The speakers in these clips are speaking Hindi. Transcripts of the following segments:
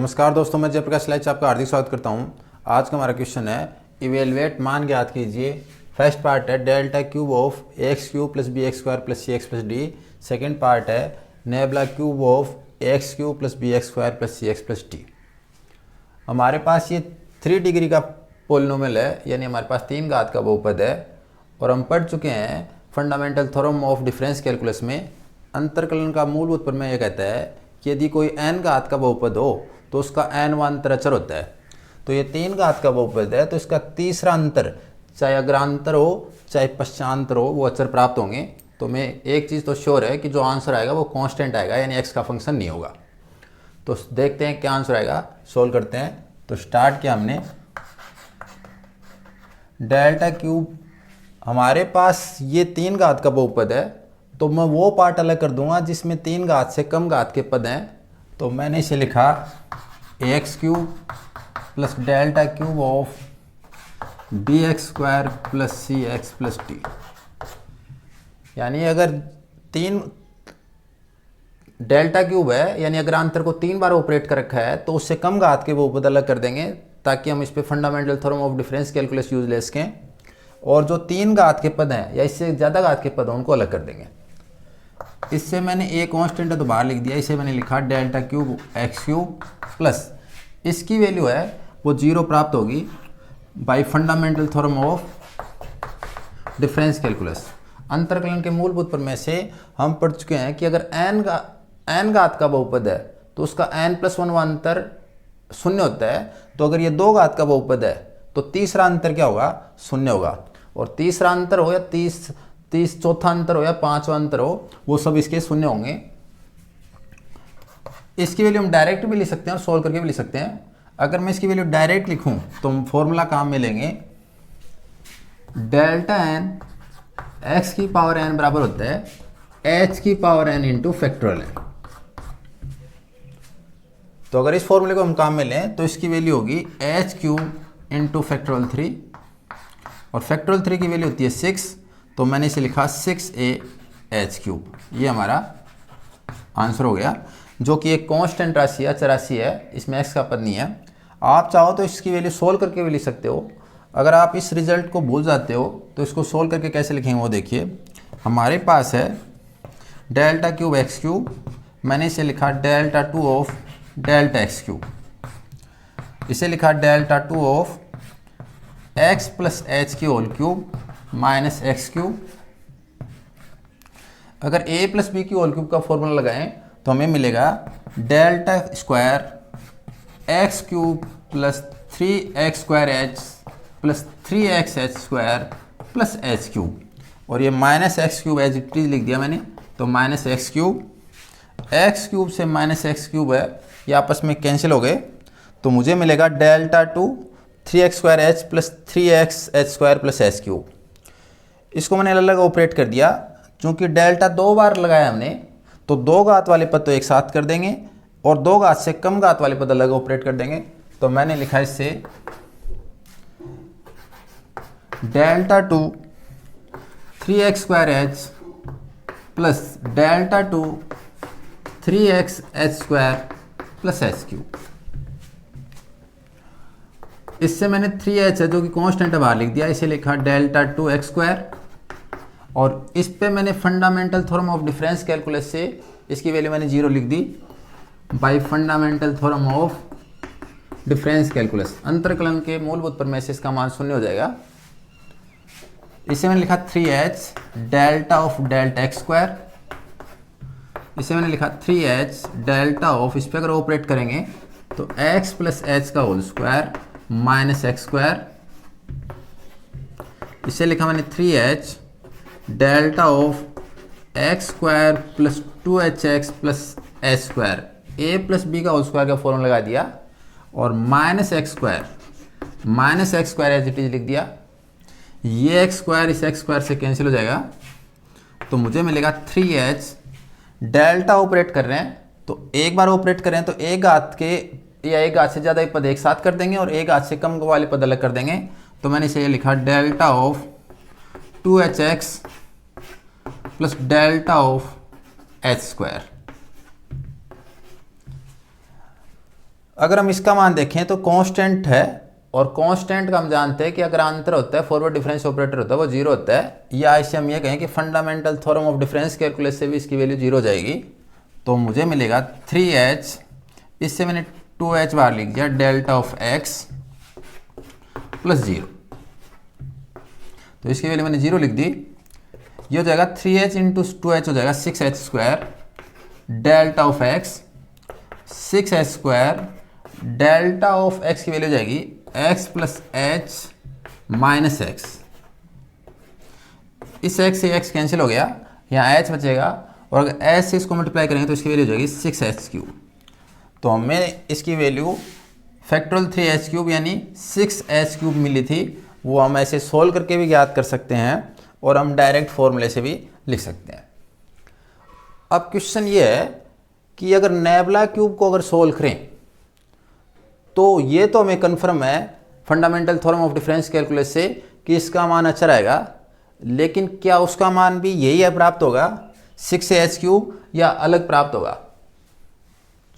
नमस्कार दोस्तों, मैं जयप्रकाश लाइच आपका हार्दिक स्वागत करता हूं। आज का हमारा क्वेश्चन है इवेलुएट मान ज्ञात कीजिए। फर्स्ट पार्ट है delta cube of x cube plus b x square plus c x plus d. Second part है nabla cube of x cube plus b x square plus c x plus d. हमारे पास ये 3 डिग्री का पोलिनोमियल है, यानी हमारे पास 3 घात का बहुपद है। और हम पढ़ चुके हैं fundamental theorem of difference calculus में अंतरकलन का मूलभूत प्रमेय यह कहता है कि यदि कोई n घात का बहुपद हो तो उसका n वां अचर होता है। तो ये 3 घात का बहुपद है, तो इसका तीसरा अंतर चाहे अग्रांतर हो चाहे पश्चांतर हो वो अचर प्राप्त होंगे। तो मैं एक चीज़ तो श्योर है कि जो आंसर आएगा वो कांस्टेंट आएगा, यानी x का फंक्शन नहीं होगा। तो देखते हैं क्या आंसर आएगा, सोल्व करते हैं। तो स्टार्ट किया हमने डेल्टा क्यूब, हमारे पास ये 3 घात का बहुपद है, तो मैं वो पार्ट अलग कर दूंगा जिसमें 3 घात से कम घात के पद हैं। तो मैंने इसे लिखा x cube plus delta cube of b x square plus c x plus d. यानी अगर 3 डेल्टा क्यूब है, यानी अग्रांतर को 3 बार ऑपरेट कर रखा है, तो उससे कम घात के बहुपद अलग कर देंगे ताकि हम इस पे fundamental theorem of difference calculus use ले सकें। और जो 3 घात के पद हैं या इससे ज़्यादा घात के पद हैं उनको अलग कर देंगे। इससे मैंने एक कांस्टेंट तो बाहर लिख दिया, इसे मैंने लिखा delta cube x cube plus इसकी वैल्यू है वो 0 प्राप्त होगी by fundamental theorem of difference calculus. अंतरकलन के मूलभूत प्रमेय से हम पढ़ चुके हैं कि अगर n घात का बहुपद है तो उसका n+1 वां अंतर 0 होता है। तो अगर ये 2 घात का बहुपद है तो तीसरा अंतर क्या होगा, 0 होगा। और तीसरा अंतर हो या 30 चौथा अंतर हो या 5वां अंतर हो, वो सब इसके 0 होंगे। इसकी वैल्यू हम डायरेक्ट भी लिख सकते हैं और सोल्व करके भी लिख सकते हैं। अगर मैं इसकी वैल्यू डायरेक्ट लिखूं तो हम फॉर्मूला काम में लेंगे, डेल्टा n x की पावर n बराबर होता है h की power n into factorial n। तो अगर इस फॉर्मूले को हम काम में लें तो इसकी वैल्यू होगी h क्यूब इंटू फैक्टोरियल 3, और फैक्टोरियल 3 की वैल्यू होती है 6। तो मैंने इसे लिखा 6a h क्यूब। ये हमारा आंसर हो गया, जो कि एक कांस्टेंट राशि है, चरासी है, इसमें x का पद नहीं है। आप चाहो तो इसकी वैल्यू सोल्व करके भी लिख सकते हो। अगर आप इस रिजल्ट को भूल जाते हो तो इसको सोल्व करके कैसे लिखेंगे वो देखिए। हमारे पास है डेल्टा क्यूब एक्स क्यूब, मैंने इसे लिखा delta 2 of delta x cube, इसे लिखा delta 2 of x plus h की whole cube minus x cube. अगर a प्लस बी की होल क्यूब का फॉर्मूला लगाएं तो हमें मिलेगा delta square x cube plus 3x square h plus 3x h square plus h cube. और ये minus x cube as it is लिख दिया मैंने, तो माइनस एक्स क्यूब से माइनस एक्स क्यूब है, ये आपस में कैंसिल हो गए। तो मुझे मिलेगा delta 2 3x square h plus 3x h square plus h cube. इसको मैंने अलग अलग ऑपरेट कर दिया, क्योंकि डेल्टा 2 बार लगाया हमने तो 2 घात वाले पद तो एक साथ कर देंगे और 2 घात से कम घात वाले पद अलग ऑपरेट कर देंगे। तो मैंने लिखा इससे delta 2 3x square h plus delta 2 3x h square plus h cube. इससे मैंने 3h है जो कि कांस्टेंट है बाहर लिख दिया, इसे लिखा डेल्टा 2x स्क्वायर। और इस पे मैंने fundamental theorem of difference calculus से इसकी वैल्यू मैंने 0 लिख दी by fundamental theorem of difference calculus. अंतरकलन के मूलभूत प्रमेय से इसका मान 0 हो जाएगा। इसे मैंने लिखा 3h delta of delta x square, इसे मैंने लिखा 3h डेल्टा ऑफ, इस पर अगर ऑपरेट करेंगे तो x प्लस एच का whole square minus x square. इसे लिखा मैंने 3h delta of x square plus 2hx plus h square, a plus b का होल स्क्वायर का फॉर्मूला लगा दिया, और minus x square as it is लिख दिया। ये एक्स स्क्वायर इस एक्स स्क्वायर से कैंसिल हो जाएगा, तो मुझे मिलेगा 3h डेल्टा ऑपरेट कर रहे हैं तो एक बार ऑपरेट कर रहे हैं तो एक घात के या एक घात से ज़्यादा एक पद एक साथ कर देंगे और एक घात से कम वाले पद अलग कर देंगे। तो मैंने इसे लिखा delta of 2hx plus delta of H square. अगर हम इसका मान देखें तो कांस्टेंट है, और कांस्टेंट का हम जानते हैं कि अगर आंतर होता है फॉरवर्ड डिफरेंस ऑपरेटर होता है वो जीरो होता है, या इसे हम ये कहें कि fundamental theorem of difference calculus से भी इसकी वैल्यू जीरो जाएगी। तो मुझे मिलेगा 3h, इससे मैंने 2h बाहर लिख दिया, delta of x plus zero, तो इसकी वैल्यू मैंने जीरो लिख दी। ये हो जाएगा 3h इंटू 2h हो जाएगा 6h square, delta of x 6h square, delta of x की वैल्यू जाएगी x plus H minus x. इस x से x कैंसिल हो गया, यहाँ h बचेगा, और अगर h से इसको मल्टीप्लाई करेंगे तो इसकी वैल्यू हो जाएगी 6h क्यूब। तो हमें इसकी वैल्यू फैक्टोरियल 3h क्यूब यानी 6h क्यूब मिली थी। वो हम ऐसे सोल्व करके भी ज्ञात कर सकते हैं, और हम डायरेक्ट फॉर्मूले से भी लिख सकते हैं। अब क्वेश्चन ये है कि अगर नेबुला क्यूब को अगर सोल्व करें तो ये तो हमें कन्फर्म है fundamental theorem of difference calculus से कि इसका मान अच्छा रहेगा, लेकिन क्या उसका मान भी यही है प्राप्त होगा 6h क्यूब, या अलग प्राप्त होगा?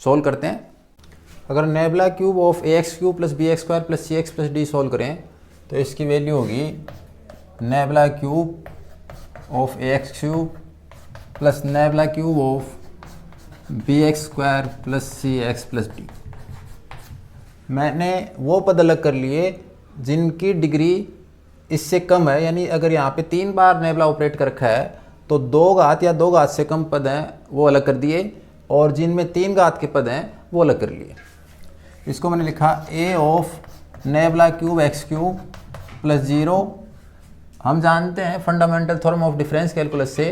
सोल्व करते हैं। अगर nebula cube of ax cube plus bx square plus cx plus D solve करें तो इसकी वैल्यू होगी nebula cube of ax cube plus nebula cube of bx square plus cx plus D. मैंने वो पद अलग कर लिए जिनकी डिग्री इससे कम है, यानी अगर यहाँ पे 3 बार नेबुला ऑपरेट कर रखा है तो 2 घात या 2 घात से कम पद हैं वो अलग कर दिए, और जिनमें 3 घात के पद हैं वो अलग कर लिए। इसको मैंने लिखा a of nebula cube x cube plus zero. हम जानते हैं fundamental theorem of difference calculus से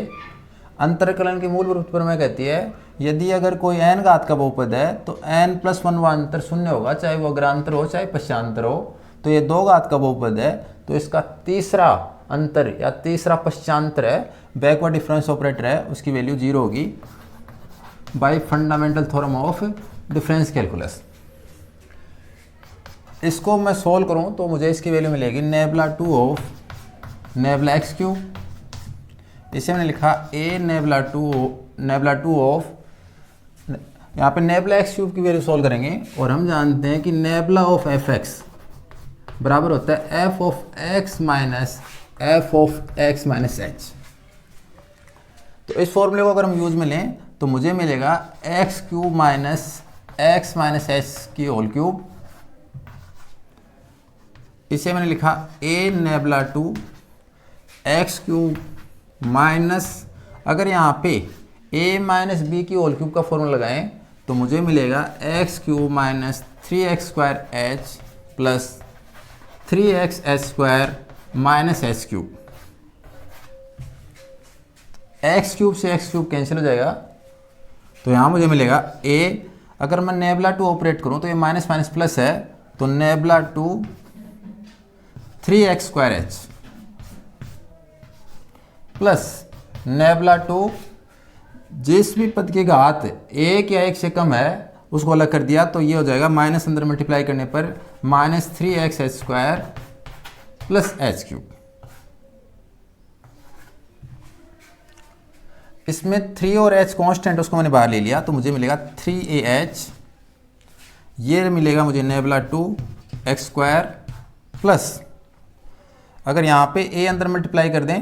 अंतरकलन की मूलभूत प्रमेय कहती है यदि अगर कोई n घात का बहुपद है तो n प्लस 1 वा अंतर शून्य होगा, चाहे वो अग्रांतर हो चाहे पश्चांतर हो। तो ये 2 घात का बहुपद है तो इसका तीसरा अंतर या तीसरा पश्चांतर है, बैकवर्ड डिफरेंस ऑपरेटर है, उसकी वैल्यू जीरो होगी by fundamental theorem of difference calculus. इसको मैं सोल्व करूं तो मुझे इसकी वैल्यू मिलेगी nebula 2 of nebula x cube, इसे मैंने लिखा a नेबुला 2 ऑफ, यहाँ पे नेबुला x क्यूब की वैल्यू सोल्व करेंगे, और हम जानते हैं कि नेबुला ऑफ fx बराबर होता है f of x minus f of x minus h। तो इस फॉर्मूले को अगर हम यूज में लें तो मुझे मिलेगा x cube minus x minus h की होल क्यूब, इसे मैंने लिखा a nebula 2 x cube minus, अगर यहाँ पे a माइनस बी की होल क्यूब का फॉर्मूला लगाएं तो मुझे मिलेगा x cube minus 3x square h plus 3x h square minus h cube. x cube से x क्यूब कैंसिल हो जाएगा, तो यहाँ मुझे मिलेगा a, अगर मैं नेबुला 2 ऑपरेट करूँ तो ये माइनस माइनस प्लस है, तो nebula 2 3x square h plus nebula 2 जिस भी पद की घात 1 या 1 से कम है उसको अलग कर दिया, तो ये हो जाएगा माइनस अंदर मल्टीप्लाई करने पर minus 3x h square plus h cube. इसमें 3 और h कांस्टेंट उसको मैंने बाहर ले लिया, तो मुझे मिलेगा 3ah, ये मिलेगा मुझे नेबुला 2 x स्क्वायर प्लस, अगर यहाँ पे a अंदर मल्टीप्लाई कर दें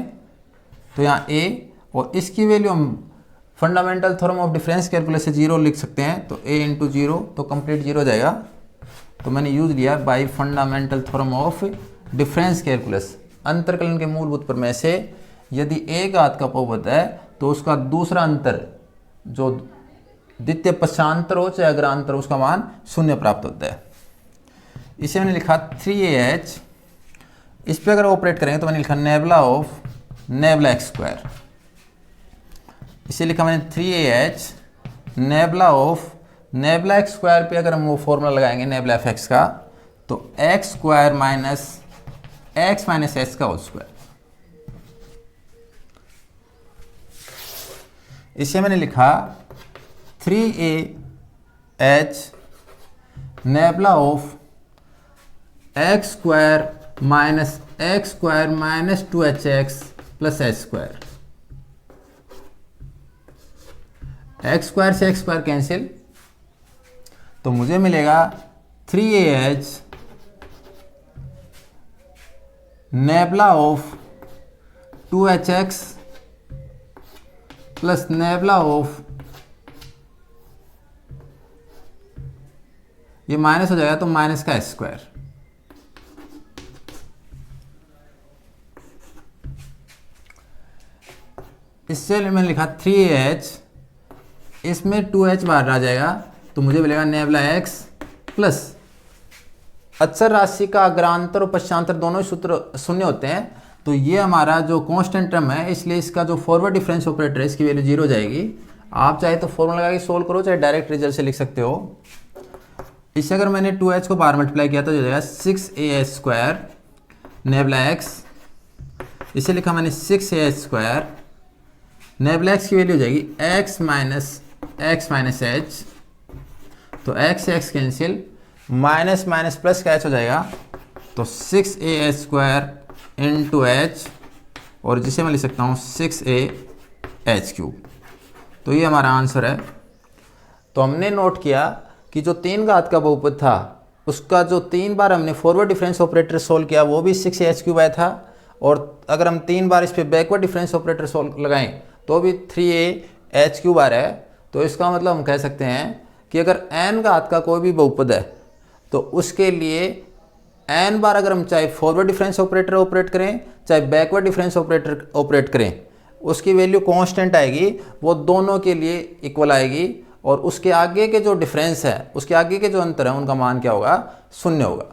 तो यहाँ a, और इसकी वैल्यू हम fundamental theorem of difference calculus से जीरो लिख सकते हैं, तो a इंटू जीरो तो कंप्लीट जीरो हो जाएगा। तो मैंने यूज लिया by fundamental theorem of difference calculus, अंतरकलन के मूलभूत प्रमेय से यदि a घात का बहुपद है तो उसका दूसरा अंतर जो द्वितीय पश्चांतर हो चाहे अग्रांतर, उसका मान शून्य प्राप्त होता है। इसे मैंने लिखा 3ah, इस पर अगर ऑपरेट करेंगे तो मैंने लिखा nebula of nebula x square, इसे लिखा मैंने 3ah nebula of nebula x square पे अगर हम वो फॉर्मूला लगाएंगे नेबुला ऑफ x का, तो x square minus x minus h का होल स्क्वायर। इसे मैंने लिखा 3ah nebula of x square minus x square minus 2hx plus h square. x square से x स्क्वायर कैंसिल, तो मुझे मिलेगा 3AH nebula of 2HX plus nebula of, ये माइनस हो जाएगा तो माइनस का स्क्वायर। इससे मैंने लिखा 3AH, इसमें 2H बाहर आ जाएगा तो मुझे मिलेगा नेबला x प्लस, अचर राशि का अग्रांतर और पश्चांतर दोनों ही सूत्र शून्य होते हैं, तो ये हमारा जो कांस्टेंट टर्म है, इसलिए इसका जो फॉरवर्ड डिफरेंस ऑपरेटर है इसकी वैल्यू 0 हो जाएगी। आप चाहे तो फॉर्मूला लगा के सोल्व करो, चाहे डायरेक्ट रिजल्ट से लिख सकते हो। इससे अगर मैंने 2H को बाहर मल्टीप्लाई किया तो हो जाएगा 6AH स्क्वायर नेबला x, इसे लिखा मैंने 6AH स्क्वायर, नेबला x की वैल्यू हो जाएगी x माइनस h, तो x से x cancel, minus minus plus का h हो जाएगा, तो 6AH स्क्वायर इंटू h, और जिसे मैं लिख सकता हूँ 6AH क्यूब। तो ये हमारा आंसर है। तो हमने नोट किया कि जो 3 घात का बहुपद था उसका जो 3 बार हमने फॉरवर्ड डिफरेंस ऑपरेटर सोल्व किया वो भी 6AH क्यूब आया था, और अगर हम 3 बार इस पर बैकवर्ड डिफरेंस ऑपरेटर सोल्व लगाएं तो भी 3AH क्यूब आ रहा है। तो इसका मतलब हम कह सकते हैं कि अगर n घात का कोई भी बहुपद है तो उसके लिए n बार अगर हम चाहे फॉरवर्ड डिफरेंस ऑपरेटर ऑपरेट करें चाहे बैकवर्ड डिफरेंस ऑपरेटर ऑपरेट करें, उसकी वैल्यू कांस्टेंट आएगी, वो दोनों के लिए इक्वल आएगी, और उसके आगे के जो डिफरेंस है, उसके आगे के जो अंतर है, उनका मान क्या होगा, 0 होगा।